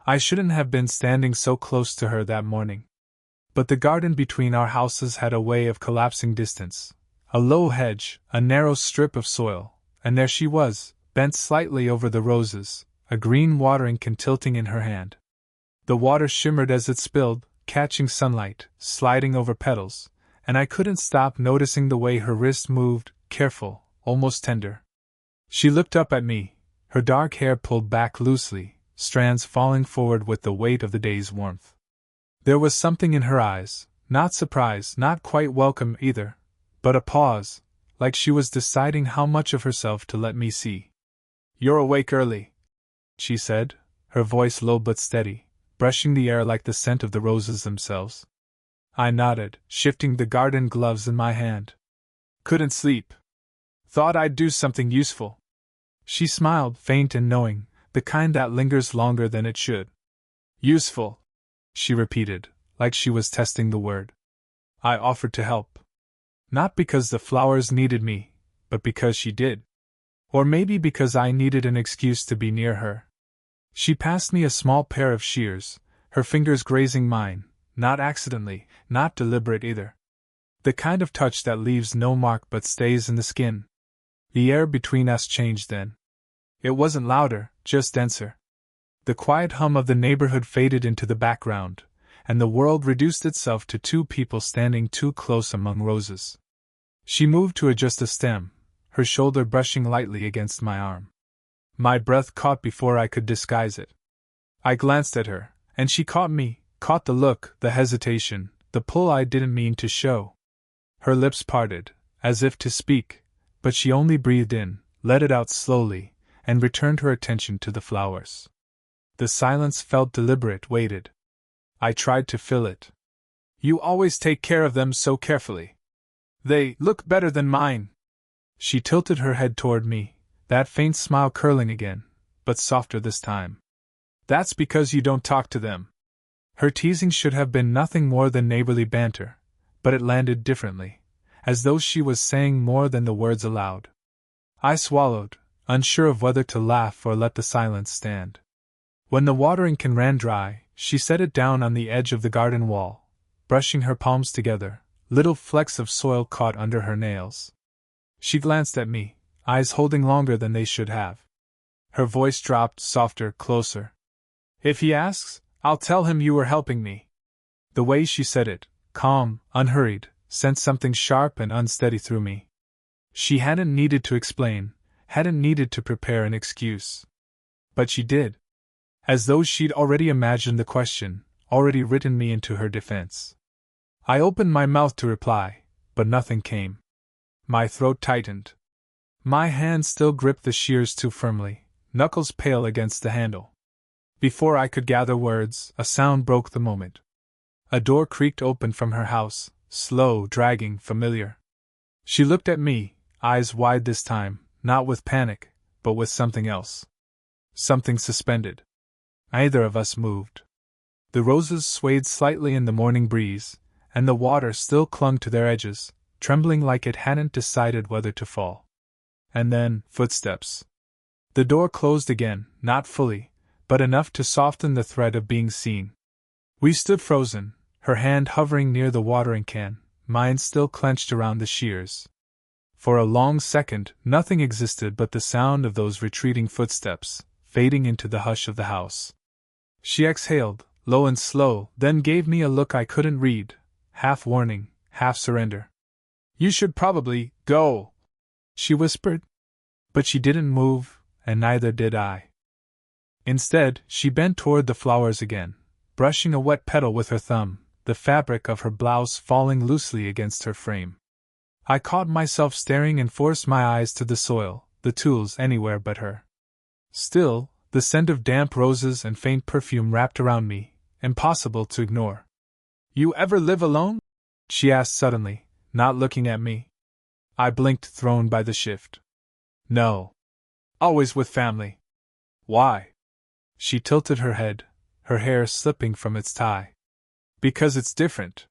I shouldn't have been standing so close to her that morning. But the garden between our houses had a way of collapsing distance. A low hedge, a narrow strip of soil, and there she was, bent slightly over the roses, a green watering can tilting in her hand. The water shimmered as it spilled, catching sunlight, sliding over petals, and I couldn't stop noticing the way her wrist moved, careful, almost tender. She looked up at me, her dark hair pulled back loosely, strands falling forward with the weight of the day's warmth. There was something in her eyes, not surprise, not quite welcome either, but a pause, like she was deciding how much of herself to let me see. "You're awake early," she said, her voice low but steady, brushing the air like the scent of the roses themselves. I nodded, shifting the garden gloves in my hand. "Couldn't sleep. Thought I'd do something useful." She smiled, faint and knowing, the kind that lingers longer than it should. "Useful," she repeated, like she was testing the word. I offered to help. Not because the flowers needed me, but because she did. Or maybe because I needed an excuse to be near her. She passed me a small pair of shears, her fingers grazing mine, not accidentally, not deliberate either. The kind of touch that leaves no mark but stays in the skin. The air between us changed then. It wasn't louder, just denser. The quiet hum of the neighborhood faded into the background, and the world reduced itself to two people standing too close among roses. She moved to adjust a stem, her shoulder brushing lightly against my arm. My breath caught before I could disguise it. I glanced at her, and she caught me, caught the look, the hesitation, the pull I didn't mean to show. Her lips parted, as if to speak, but she only breathed in, let it out slowly, and returned her attention to the flowers. The silence felt deliberate, waited. I tried to fill it. "You always take care of them so carefully. They look better than mine." She tilted her head toward me, that faint smile curling again, but softer this time. "That's because you don't talk to them." Her teasing should have been nothing more than neighborly banter, but it landed differently, as though she was saying more than the words allowed. I swallowed, unsure of whether to laugh or let the silence stand. When the watering can ran dry, she set it down on the edge of the garden wall, brushing her palms together, little flecks of soil caught under her nails. She glanced at me, eyes holding longer than they should have. Her voice dropped, softer, closer. "If he asks, I'll tell him you were helping me." The way she said it, calm, unhurried, sent something sharp and unsteady through me. She hadn't needed to explain, hadn't needed to prepare an excuse. But she did. As though she'd already imagined the question, already written me into her defense. I opened my mouth to reply, but nothing came. My throat tightened. My hand still gripped the shears too firmly, knuckles pale against the handle. Before I could gather words, a sound broke the moment. A door creaked open from her house, slow, dragging, familiar. She looked at me, eyes wide this time, not with panic, but with something else. Something suspended. Neither of us moved. The roses swayed slightly in the morning breeze, and the water still clung to their edges, trembling like it hadn't decided whether to fall. And then, footsteps. The door closed again, not fully, but enough to soften the threat of being seen. We stood frozen, her hand hovering near the watering can, mine still clenched around the shears. For a long second, nothing existed but the sound of those retreating footsteps, fading into the hush of the house. She exhaled, low and slow, then gave me a look I couldn't read, half warning, half surrender. "You should probably go," she whispered. But she didn't move, and neither did I. Instead, she bent toward the flowers again, brushing a wet petal with her thumb, the fabric of her blouse falling loosely against her frame. I caught myself staring and forced my eyes to the soil, the tools anywhere but her. Still, the scent of damp roses and faint perfume wrapped around me, impossible to ignore. "You ever live alone?" she asked suddenly, not looking at me. I blinked, thrown by the shift. "No. Always with family." "Why?" She tilted her head, her hair slipping from its tie. "Because it's different.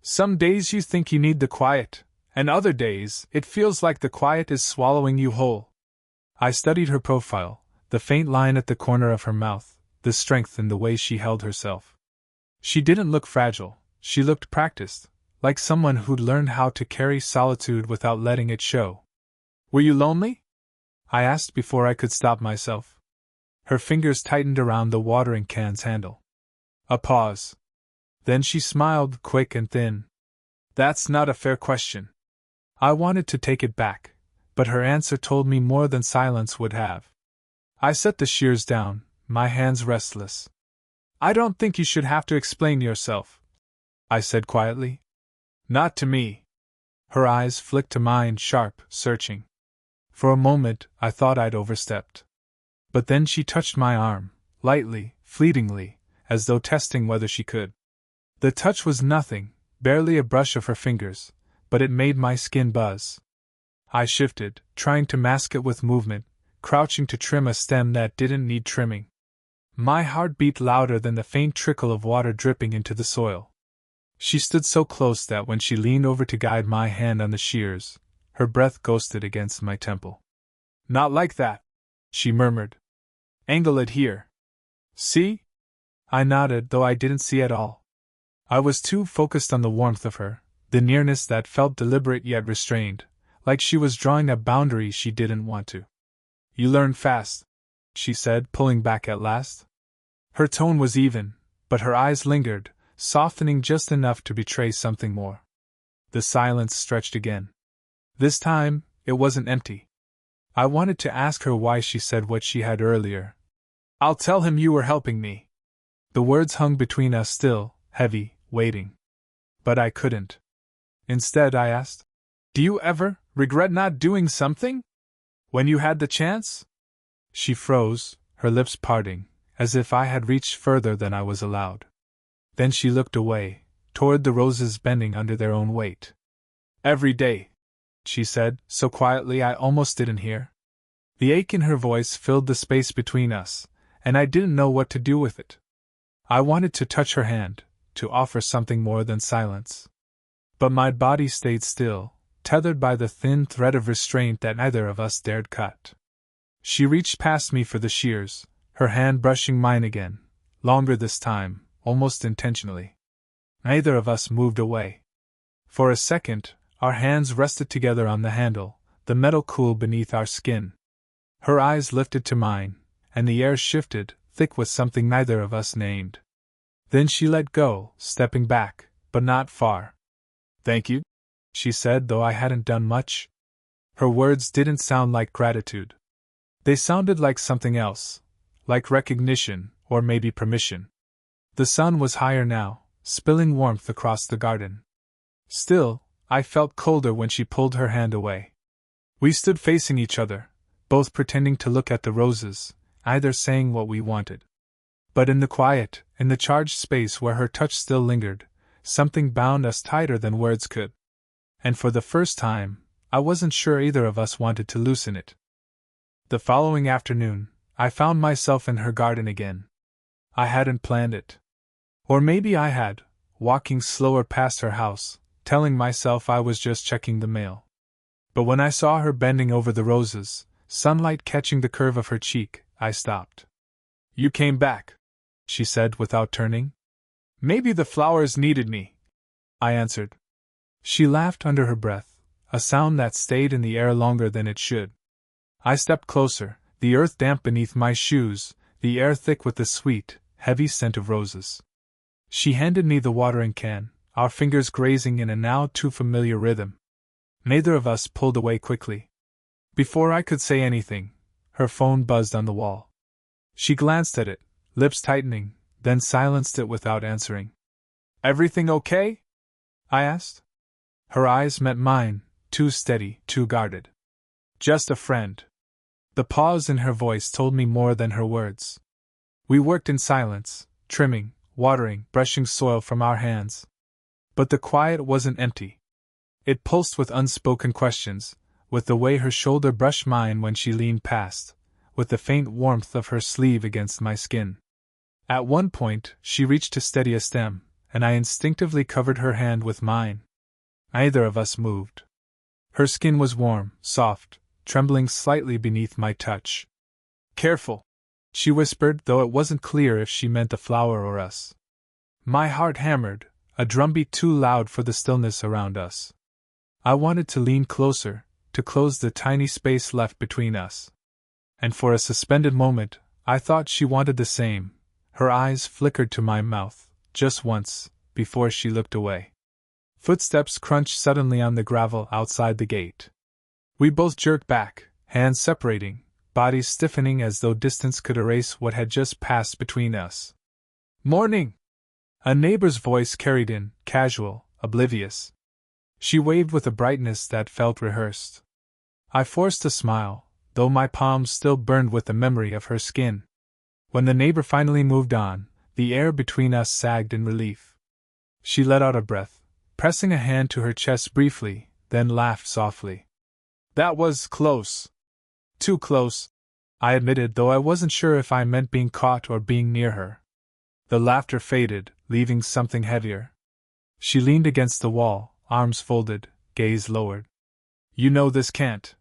Some days you think you need the quiet, and other days it feels like the quiet is swallowing you whole." I studied her profile, the faint line at the corner of her mouth, the strength in the way she held herself. She didn't look fragile, she looked practiced, like someone who'd learned how to carry solitude without letting it show. "Were you lonely?" I asked before I could stop myself. Her fingers tightened around the watering can's handle. A pause. Then she smiled, quick and thin. "That's not a fair question." I wanted to take it back, but her answer told me more than silence would have. I set the shears down, my hands restless. "I don't think you should have to explain yourself," I said quietly. "Not to me." Her eyes flicked to mine, sharp, searching. For a moment, I thought I'd overstepped. But then she touched my arm, lightly, fleetingly, as though testing whether she could. The touch was nothing, barely a brush of her fingers, but it made my skin buzz. I shifted, trying to mask it with movement, crouching to trim a stem that didn't need trimming. My heart beat louder than the faint trickle of water dripping into the soil. She stood so close that when she leaned over to guide my hand on the shears, her breath ghosted against my temple. "Not like that," she murmured. "Angle it here. See?" I nodded, though I didn't see at all. I was too focused on the warmth of her, the nearness that felt deliberate yet restrained, like she was drawing a boundary she didn't want to. "You learn fast," she said, pulling back at last. Her tone was even, but her eyes lingered, softening just enough to betray something more. The silence stretched again. This time, it wasn't empty. I wanted to ask her why she said what she had earlier. "I'll tell him you were helping me." The words hung between us still, heavy, waiting. But I couldn't. Instead, I asked, "Do you ever regret not doing something? When you had the chance?" She froze, her lips parting, as if I had reached further than I was allowed. Then she looked away, toward the roses bending under their own weight. "Every day," she said, so quietly I almost didn't hear. The ache in her voice filled the space between us, and I didn't know what to do with it. I wanted to touch her hand, to offer something more than silence. But my body stayed still, tethered by the thin thread of restraint that neither of us dared cut. She reached past me for the shears, her hand brushing mine again, longer this time, almost intentionally. Neither of us moved away. For a second, our hands rested together on the handle, the metal cool beneath our skin. Her eyes lifted to mine, and the air shifted, thick with something neither of us named. Then she let go, stepping back, but not far. "Thank you," she said, though I hadn't done much. Her words didn't sound like gratitude. They sounded like something else, like recognition, or maybe permission. The sun was higher now, spilling warmth across the garden. Still, I felt colder when she pulled her hand away. We stood facing each other, both pretending to look at the roses, neither saying what we wanted. But in the quiet, in the charged space where her touch still lingered, something bound us tighter than words could. And for the first time, I wasn't sure either of us wanted to loosen it. The following afternoon, I found myself in her garden again. I hadn't planned it. Or maybe I had, walking slower past her house, telling myself I was just checking the mail. But when I saw her bending over the roses, sunlight catching the curve of her cheek, I stopped. "You came back," she said without turning. "Maybe the flowers needed me," I answered. She laughed under her breath, a sound that stayed in the air longer than it should. I stepped closer, the earth damp beneath my shoes, the air thick with the sweet, heavy scent of roses. She handed me the watering can, our fingers grazing in a now too familiar rhythm. Neither of us pulled away quickly. Before I could say anything, her phone buzzed on the wall. She glanced at it, lips tightening, then silenced it without answering. "Everything okay?" I asked. Her eyes met mine, too steady, too guarded. "Just a friend." The pause in her voice told me more than her words. We worked in silence, trimming, watering, brushing soil from our hands. But the quiet wasn't empty. It pulsed with unspoken questions, with the way her shoulder brushed mine when she leaned past, with the faint warmth of her sleeve against my skin. At one point, she reached to steady a stem, and I instinctively covered her hand with mine. Neither of us moved. Her skin was warm, soft, trembling slightly beneath my touch. "Careful," she whispered, though it wasn't clear if she meant the flower or us. My heart hammered, a drumbeat too loud for the stillness around us. I wanted to lean closer, to close the tiny space left between us. And for a suspended moment, I thought she wanted the same. Her eyes flickered to my mouth, just once, before she looked away. Footsteps crunched suddenly on the gravel outside the gate. We both jerked back, hands separating, bodies stiffening as though distance could erase what had just passed between us. "Morning!" A neighbor's voice carried in, casual, oblivious. She waved with a brightness that felt rehearsed. I forced a smile, though my palms still burned with the memory of her skin. When the neighbor finally moved on, the air between us sagged in relief. She let out a breath, pressing a hand to her chest briefly, then laughed softly. "That was close." "Too close," I admitted, though I wasn't sure if I meant being caught or being near her. The laughter faded, leaving something heavier. She leaned against the wall, arms folded, gaze lowered. "You know this can't."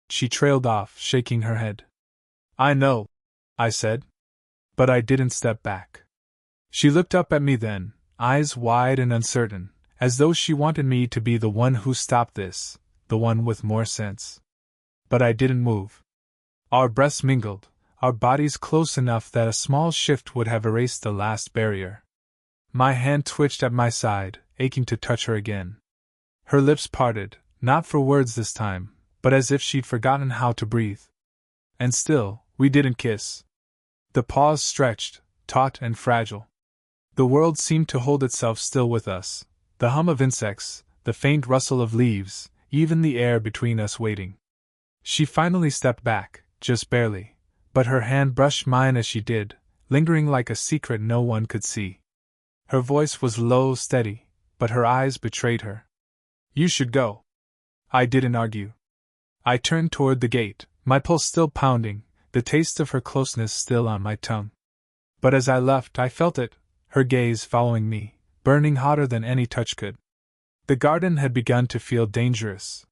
She trailed off, shaking her head. "I know," I said. But I didn't step back. She looked up at me then, eyes wide and uncertain, as though she wanted me to be the one who stopped this, the one with more sense. But I didn't move. Our breaths mingled, our bodies close enough that a small shift would have erased the last barrier. My hand twitched at my side, aching to touch her again. Her lips parted, not for words this time, but as if she'd forgotten how to breathe. And still, we didn't kiss. The pause stretched, taut and fragile. The world seemed to hold itself still with us, the hum of insects, the faint rustle of leaves, even the air between us waiting. She finally stepped back, just barely, but her hand brushed mine as she did, lingering like a secret no one could see. Her voice was low, steady, but her eyes betrayed her. "You should go." I didn't argue. I turned toward the gate, my pulse still pounding, the taste of her closeness still on my tongue. But as I left, I felt it, her gaze following me, burning hotter than any touch could. The garden had begun to feel dangerous.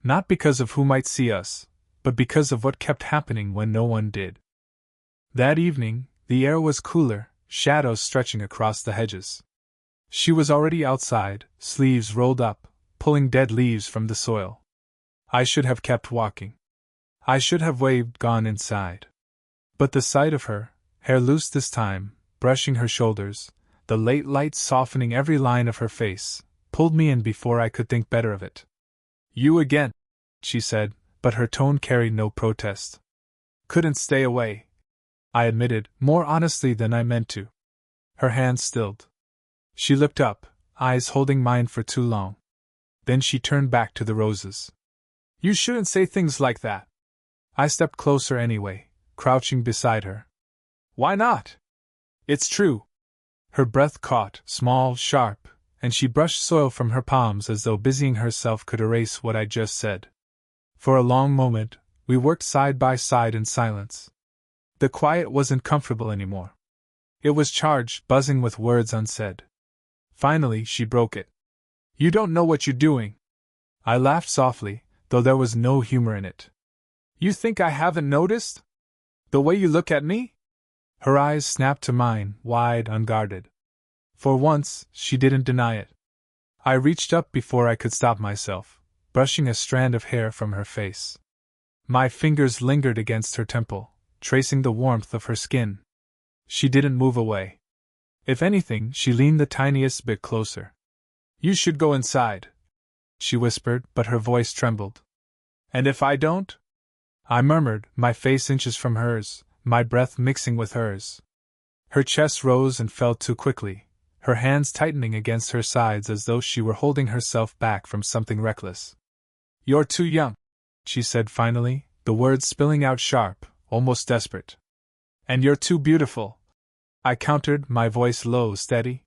Not because of who might see us, but because of what kept happening when no one did. That evening, the air was cooler, shadows stretching across the hedges. She was already outside, sleeves rolled up, pulling dead leaves from the soil. I should have kept walking. I should have waved, gone inside. But the sight of her, hair loose this time, brushing her shoulders, the late light softening every line of her face, pulled me in before I could think better of it. "You again," she said, but her tone carried no protest. "Couldn't stay away," I admitted, more honestly than I meant to. Her hand stilled. She looked up, eyes holding mine for too long. Then she turned back to the roses. "You shouldn't say things like that." I stepped closer anyway, crouching beside her. "Why not?" "It's true." Her breath caught, small, sharp, and she brushed soil from her palms as though busying herself could erase what I'd just said. For a long moment, we worked side by side in silence. The quiet wasn't comfortable anymore. It was charged, buzzing with words unsaid. Finally, she broke it. "You don't know what you're doing." I laughed softly, though there was no humor in it. "You think I haven't noticed? The way you look at me?" Her eyes snapped to mine, wide, unguarded. For once, she didn't deny it. I reached up before I could stop myself, brushing a strand of hair from her face. My fingers lingered against her temple, tracing the warmth of her skin. She didn't move away. If anything, she leaned the tiniest bit closer. "You should go inside," she whispered, but her voice trembled. "And if I don't?" I murmured, my face inches from hers, my breath mixing with hers. Her chest rose and fell too quickly, her hands tightening against her sides as though she were holding herself back from something reckless. "You're too young," she said finally, the words spilling out sharp, almost desperate. "And you're too beautiful," I countered, my voice low, steady.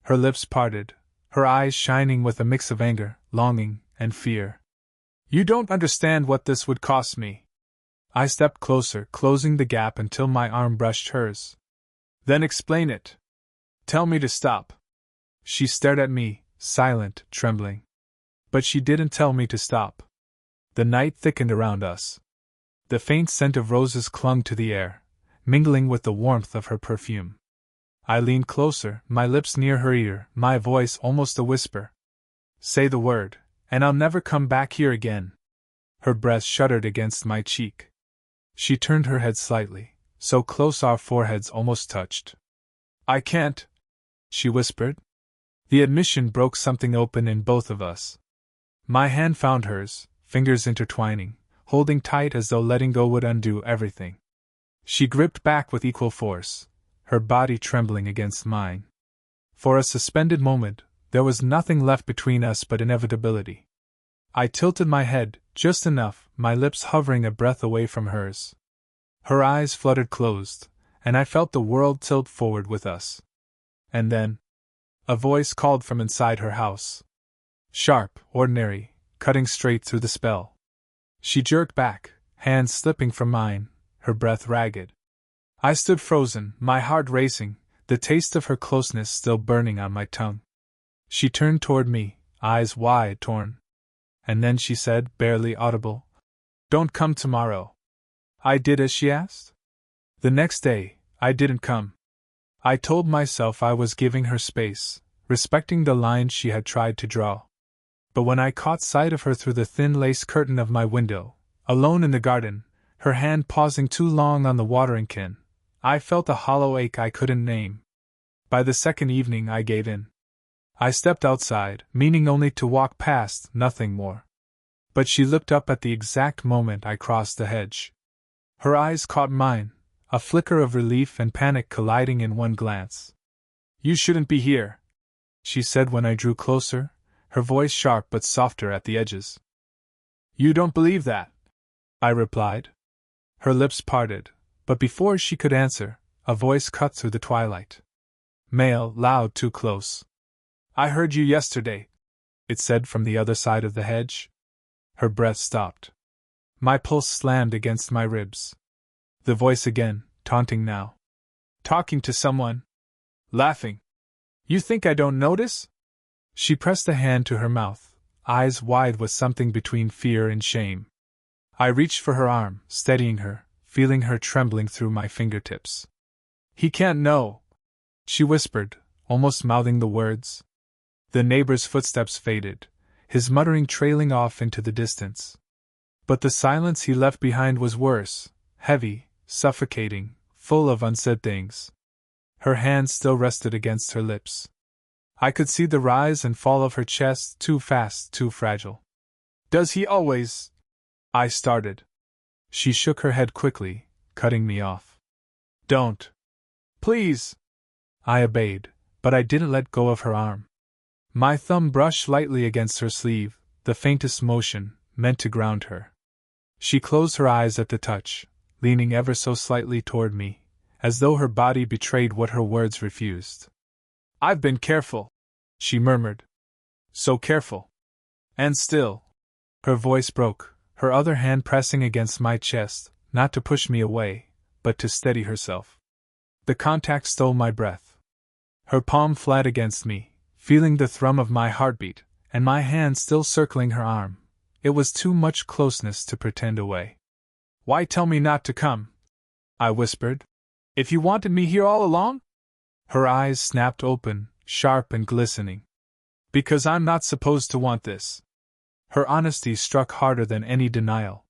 Her lips parted, her eyes shining with a mix of anger, longing, and fear. "You don't understand what this would cost me." I stepped closer, closing the gap until my arm brushed hers. "Then explain it. Tell me to stop." She stared at me, silent, trembling. But she didn't tell me to stop. The night thickened around us. The faint scent of roses clung to the air, mingling with the warmth of her perfume. I leaned closer, my lips near her ear, my voice almost a whisper. "Say the word, and I'll never come back here again." Her breath shuddered against my cheek. She turned her head slightly, so close our foreheads almost touched. "I can't," she whispered. The admission broke something open in both of us. My hand found hers, fingers intertwining, holding tight as though letting go would undo everything. She gripped back with equal force, her body trembling against mine. For a suspended moment, there was nothing left between us but inevitability. I tilted my head, just enough, my lips hovering a breath away from hers. Her eyes fluttered closed, and I felt the world tilt forward with us. And then, a voice called from inside her house. Sharp, ordinary, cutting straight through the spell. She jerked back, hands slipping from mine, her breath ragged. I stood frozen, my heart racing, the taste of her closeness still burning on my tongue. She turned toward me, eyes wide torn. And then she said, barely audible, "Don't come tomorrow." I did as she asked. The next day, I didn't come. I told myself I was giving her space, respecting the lines she had tried to draw. But when I caught sight of her through the thin lace curtain of my window, alone in the garden, her hand pausing too long on the watering can, I felt a hollow ache I couldn't name. By the second evening I gave in. I stepped outside, meaning only to walk past, nothing more. But she looked up at the exact moment I crossed the hedge. Her eyes caught mine, a flicker of relief and panic colliding in one glance. "You shouldn't be here," she said when I drew closer, her voice sharp but softer at the edges. "You don't believe that," I replied. Her lips parted, but before she could answer, a voice cut through the twilight. Male, loud, too close. "I heard you yesterday," it said from the other side of the hedge. Her breath stopped. My pulse slammed against my ribs. The voice again, taunting now. "Talking to someone. Laughing. You think I don't notice?" She pressed a hand to her mouth, eyes wide with something between fear and shame. I reached for her arm, steadying her, feeling her trembling through my fingertips. "He can't know," she whispered, almost mouthing the words. The neighbor's footsteps faded, his muttering trailing off into the distance. But the silence he left behind was worse, heavy, suffocating, full of unsaid things. Her hand still rested against her lips. I could see the rise and fall of her chest, too fast, too fragile. "Does he always?" I started. She shook her head quickly, cutting me off. "Don't. Please." I obeyed, but I didn't let go of her arm. My thumb brushed lightly against her sleeve, the faintest motion, meant to ground her. She closed her eyes at the touch, leaning ever so slightly toward me, as though her body betrayed what her words refused. "I've been careful," she murmured. "So careful. And still." Her voice broke, her other hand pressing against my chest, not to push me away, but to steady herself. The contact stole my breath. Her palm flat against me, feeling the thrum of my heartbeat, and my hand still circling her arm. It was too much closeness to pretend away. "Why tell me not to come?" I whispered. "If you wanted me here all along?" Her eyes snapped open, sharp and glistening. "Because I'm not supposed to want this." Her honesty struck harder than any denial.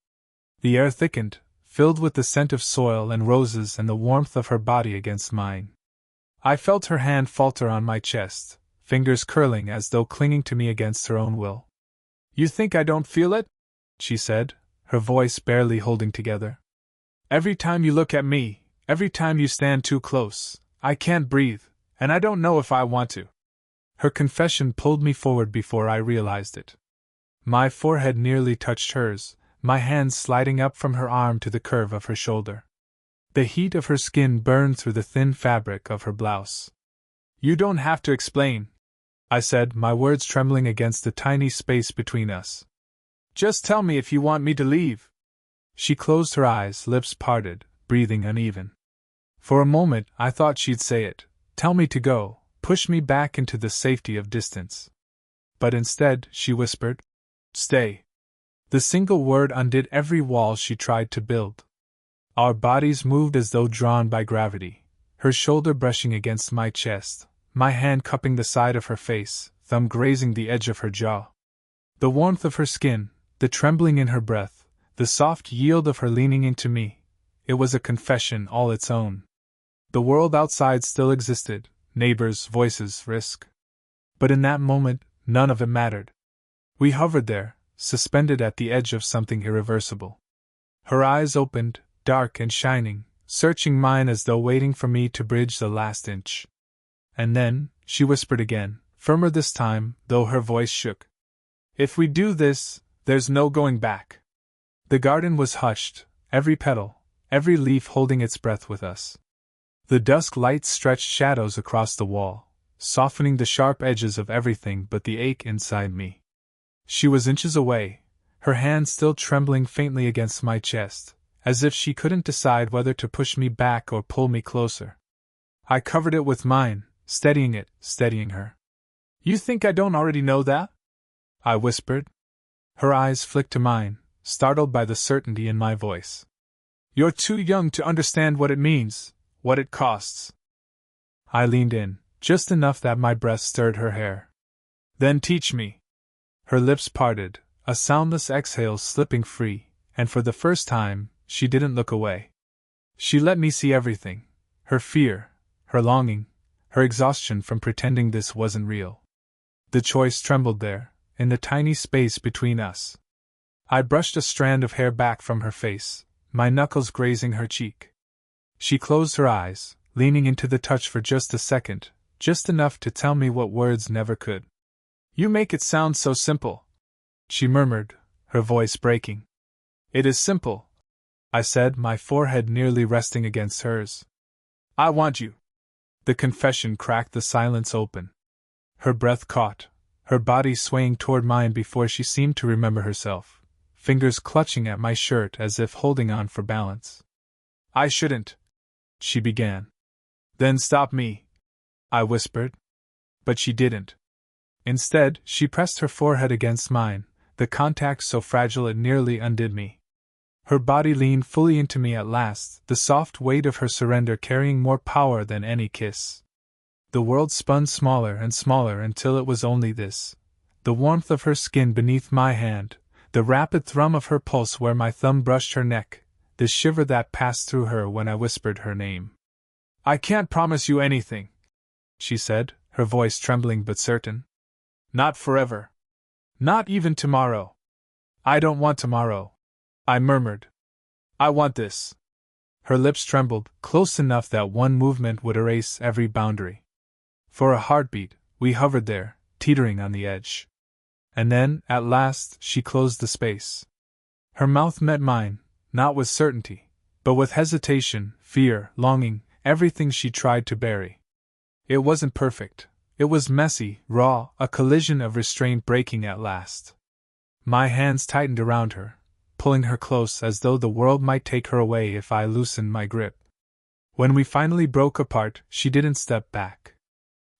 The air thickened, filled with the scent of soil and roses and the warmth of her body against mine. I felt her hand falter on my chest, fingers curling as though clinging to me against her own will. "You think I don't feel it?" she said, her voice barely holding together. "Every time you look at me, every time you stand too close, I can't breathe, and I don't know if I want to." Her confession pulled me forward before I realized it. My forehead nearly touched hers, my hands sliding up from her arm to the curve of her shoulder. The heat of her skin burned through the thin fabric of her blouse. "You don't have to explain," I said, my words trembling against the tiny space between us. "Just tell me if you want me to leave." She closed her eyes, lips parted, breathing uneven. For a moment I thought she'd say it, tell me to go, push me back into the safety of distance. But instead, she whispered, "Stay." The single word undid every wall she tried to build. Our bodies moved as though drawn by gravity, her shoulder brushing against my chest, my hand cupping the side of her face, thumb grazing the edge of her jaw. The warmth of her skin, the trembling in her breath, the soft yield of her leaning into me, it was a confession all its own. The world outside still existed, neighbors, voices, risk. But in that moment, none of it mattered. We hovered there, suspended at the edge of something irreversible. Her eyes opened, dark and shining, searching mine as though waiting for me to bridge the last inch. And then, she whispered again, firmer this time, though her voice shook. If we do this, there's no going back. The garden was hushed, every petal, every leaf holding its breath with us. The dusk light stretched shadows across the wall, softening the sharp edges of everything but the ache inside me. She was inches away, her hand still trembling faintly against my chest, as if she couldn't decide whether to push me back or pull me closer. I covered it with mine, steadying it, steadying her. You think I don't already know that? I whispered. Her eyes flicked to mine, startled by the certainty in my voice. You're too young to understand what it means, what it costs. I leaned in, just enough that my breath stirred her hair. Then teach me. Her lips parted, a soundless exhale slipping free, and for the first time, she didn't look away. She let me see everything, her fear, her longing, her exhaustion from pretending this wasn't real. The choice trembled there, in the tiny space between us. I brushed a strand of hair back from her face, my knuckles grazing her cheek. She closed her eyes, leaning into the touch for just a second, just enough to tell me what words never could. You make it sound so simple, she murmured, her voice breaking. It is simple, I said, my forehead nearly resting against hers. I want you. The confession cracked the silence open. Her breath caught, her body swaying toward mine before she seemed to remember herself, fingers clutching at my shirt as if holding on for balance. I shouldn't, she began. Then stop me, I whispered. But she didn't. Instead, she pressed her forehead against mine, the contact so fragile it nearly undid me. Her body leaned fully into me at last, the soft weight of her surrender carrying more power than any kiss. The world spun smaller and smaller until it was only this: the warmth of her skin beneath my hand, the rapid thrum of her pulse where my thumb brushed her neck, the shiver that passed through her when I whispered her name. I can't promise you anything, she said, her voice trembling but certain. Not forever. Not even tomorrow. I don't want tomorrow, I murmured. I want this. Her lips trembled, close enough that one movement would erase every boundary. For a heartbeat, we hovered there, teetering on the edge. And then, at last, she closed the space. Her mouth met mine, not with certainty, but with hesitation, fear, longing, everything she tried to bury. It wasn't perfect. It was messy, raw, a collision of restraint breaking at last. My hands tightened around her, pulling her close as though the world might take her away if I loosened my grip. When we finally broke apart, she didn't step back.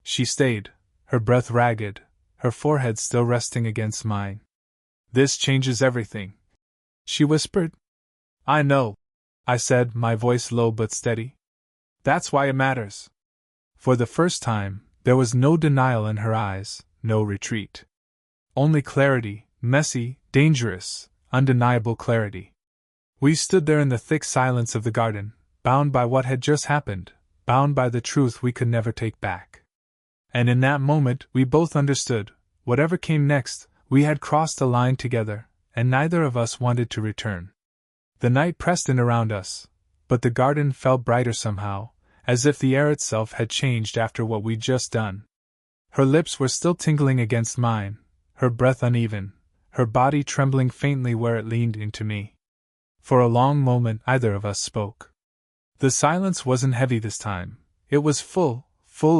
She stayed, her breath ragged, her forehead still resting against mine. This changes everything, she whispered. I know, I said, my voice low but steady. That's why it matters. For the first time, there was no denial in her eyes, no retreat. Only clarity, messy, dangerous, undeniable clarity. We stood there in the thick silence of the garden, bound by what had just happened, bound by the truth we could never take back. And in that moment we both understood, whatever came next, we had crossed a line together, and neither of us wanted to return. The night pressed in around us, but the garden felt brighter somehow, as if the air itself had changed after what we'd just done. Her lips were still tingling against mine, her breath uneven, her body trembling faintly where it leaned into me. For a long moment neither of us spoke. The silence wasn't heavy this time, it was full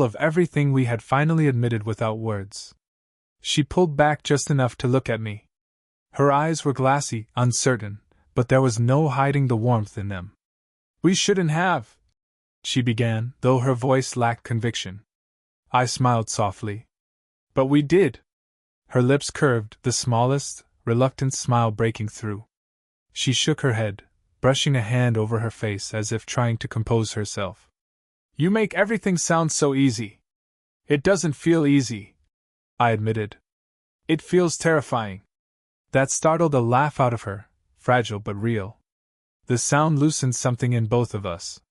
of everything we had finally admitted without words. She pulled back just enough to look at me. Her eyes were glassy, uncertain, but there was no hiding the warmth in them. We shouldn't have, she began, though her voice lacked conviction. I smiled softly. But we did. Her lips curved, the smallest, reluctant smile breaking through. She shook her head, brushing a hand over her face as if trying to compose herself. You make everything sound so easy. It doesn't feel easy, I admitted. It feels terrifying. That startled a laugh out of her, fragile but real. The sound loosened something in both of us.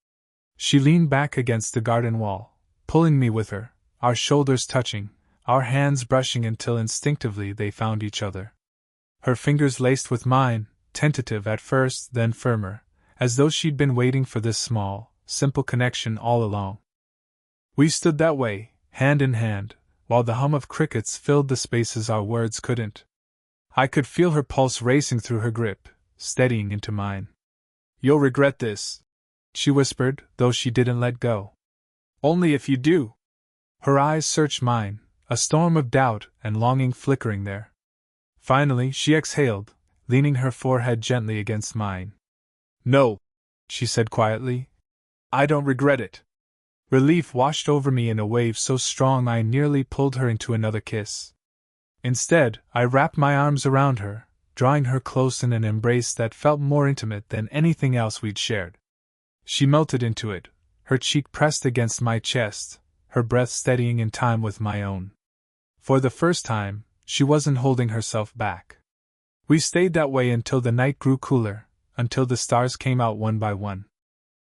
She leaned back against the garden wall, pulling me with her, our shoulders touching, our hands brushing until instinctively they found each other. Her fingers laced with mine, tentative at first, then firmer, as though she'd been waiting for this small, simple connection all along. We stood that way, hand in hand, while the hum of crickets filled the spaces our words couldn't. I could feel her pulse racing through her grip, steadying into mine. You'll regret this, she whispered, though she didn't let go. Only if you do. Her eyes searched mine, a storm of doubt and longing flickering there. Finally, she exhaled, leaning her forehead gently against mine. No, she said quietly. I don't regret it. Relief washed over me in a wave so strong I nearly pulled her into another kiss. Instead, I wrapped my arms around her, drawing her close in an embrace that felt more intimate than anything else we'd shared. She melted into it, her cheek pressed against my chest, her breath steadying in time with my own. For the first time, she wasn't holding herself back. We stayed that way until the night grew cooler, until the stars came out one by one.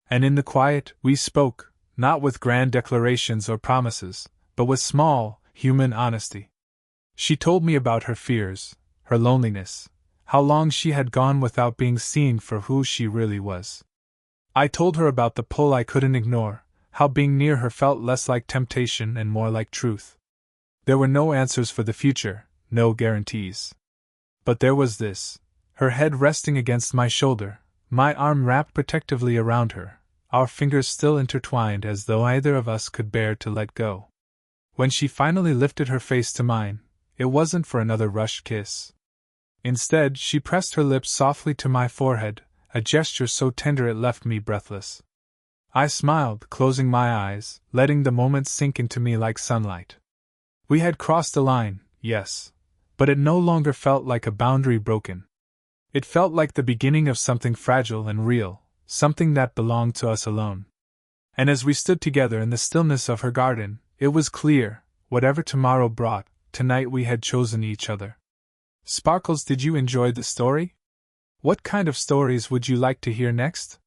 And in the quiet, we spoke, not with grand declarations or promises, but with small, human honesty. She told me about her fears, her loneliness, how long she had gone without being seen for who she really was. I told her about the pull I couldn't ignore, how being near her felt less like temptation and more like truth. There were no answers for the future, no guarantees. But there was this, her head resting against my shoulder, my arm wrapped protectively around her, our fingers still intertwined as though either of us could bear to let go. When she finally lifted her face to mine, it wasn't for another rushed kiss. Instead, she pressed her lips softly to my forehead, a gesture so tender it left me breathless. I smiled, closing my eyes, letting the moment sink into me like sunlight. We had crossed a line, yes, but it no longer felt like a boundary broken. It felt like the beginning of something fragile and real, something that belonged to us alone. And as we stood together in the stillness of her garden, it was clear, whatever tomorrow brought, tonight we had chosen each other. Sparkles, did you enjoy the story? What kind of stories would you like to hear next?